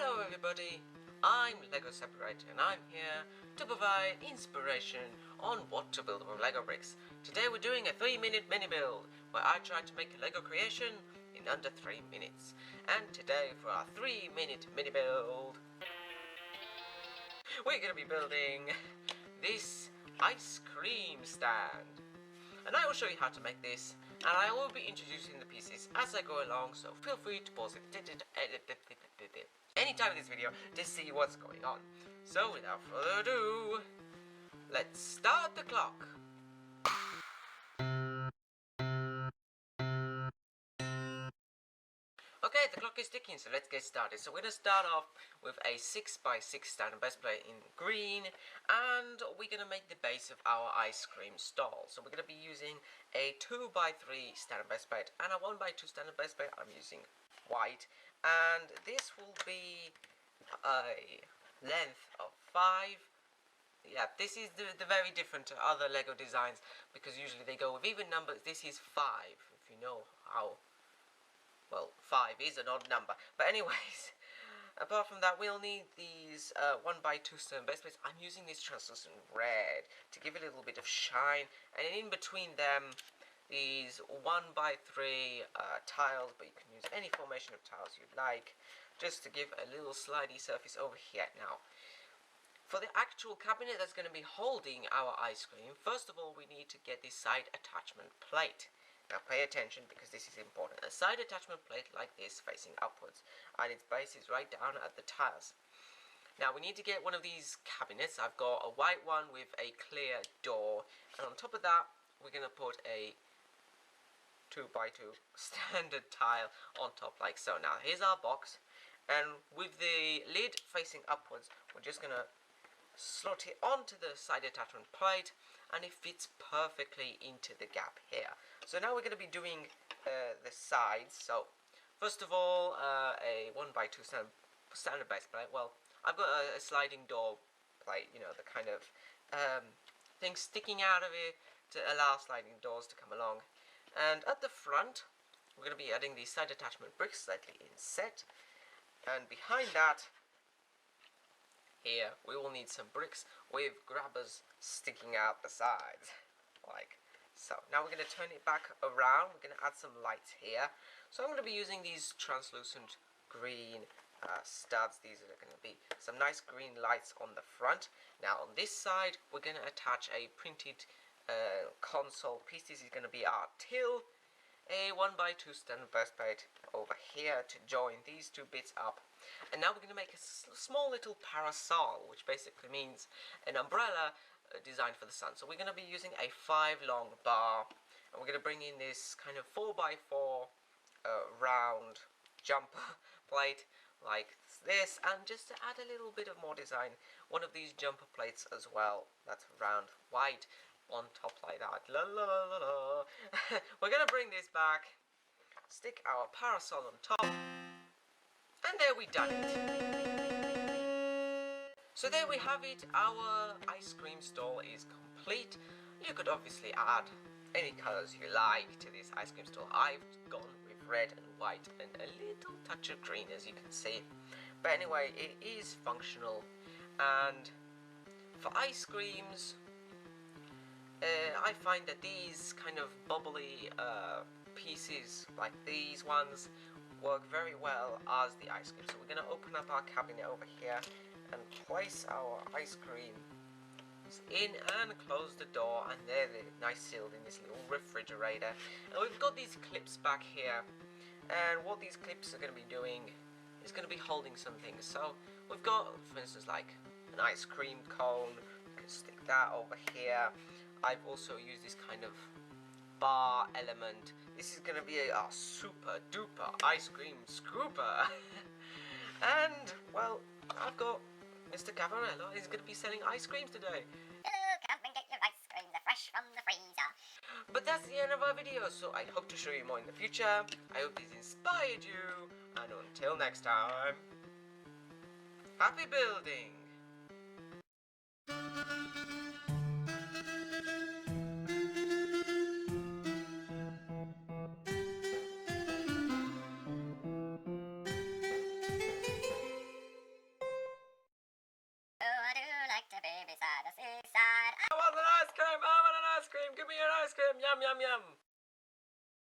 Hello everybody, I'm Lego Separator and I'm here to provide inspiration on what to build with Lego bricks. Today we're doing a 3-minute mini build where I tried to make a Lego creation in under 3 minutes. And today for our 3-minute mini build, we're going to be building this ice cream stand. And I will show you how to make this, and I will be introducing the pieces as I go along, so feel free to pause it anytime in this video to see what's going on. So without further ado, let's start the clock. Okay, the clock is ticking, so let's get started. So we're going to start off with a 6x6 standard base plate in green, and we're going to make the base of our ice cream stall. So we're going to be using a 2x3 standard base plate and a 1x2 standard base plate. I'm using white, and this will be a length of 5. Yeah, this is the very different to other Lego designs, because usually they go with even numbers. This is 5, if you know how. Well, 5 is an odd number. But anyways, apart from that, we'll need these 1x2 stone base plates. I'm using this translucent red to give it a little bit of shine. And in between them, these 1x3 tiles, but you can use any formation of tiles you'd like, just to give a little slidey surface over here. Now, for the actual cabinet that's going to be holding our ice cream, first of all, we need to get this side attachment plate. Now pay attention, because this is important. A side attachment plate like this facing upwards, and its base is right down at the tiles. Now we need to get one of these cabinets. I've got a white one with a clear door, and on top of that we're going to put a 2x2 standard tile on top like so. Now here's our box, and with the lid facing upwards, we're just going to slot it onto the side attachment plate, and it fits perfectly into the gap here. So now we're going to be doing the sides. So first of all, a 1x2 standard base plate. Well, I've got a sliding door plate, you know, the kind of thing sticking out of it to allow sliding doors to come along. And at the front, we're going to be adding these side attachment bricks slightly inset, and behind that, here we will need some bricks with grabbers sticking out the sides, like so. Now we're going to turn it back around. We're going to add some lights here. So I'm going to be using these translucent green studs. These are going to be some nice green lights on the front. Now on this side, we're going to attach a printed console piece. This is going to be our till. A 1x2 standard base plate over here to join these two bits up. And now we're going to make a small little parasol, which basically means an umbrella designed for the sun. So we're going to be using a 5 long bar, and we're going to bring in this kind of 4x4 round jumper plate like this, and just to add a little bit of more design, one of these jumper plates as well, that's round white on top like that. La la la la la. We're going to bring this back, stick our parasol on top, and there we done it. So there we have it. Our ice cream stall is complete. You could obviously add any colors you like to this ice cream stall. I've gone with red and white and a little touch of green, as you can see. But anyway, it is functional. And for ice creams, I find that these kind of bubbly pieces, like these ones, work very well as the ice cream. So we're going to open up our cabinet over here and place our ice cream in and close the door, and there they're nice sealed in this little refrigerator. And we've got these clips back here, and what these clips are going to be doing is going to be holding some things. So we've got, for instance, like an ice cream cone. You can stick that over here. I've also used this kind of bar element. This is going to be a super duper ice cream scooper. And, well, I've got Mr. Cavarello. He's going to be selling ice creams today. Hello, come and get your ice cream. They're fresh from the freezer. But that's the end of our video, so I hope to show you more in the future. I hope this inspired you. And until next time, happy building! beside the seaside. I want an ice cream! I want an ice cream! Give me an ice cream! Yum, yum, yum!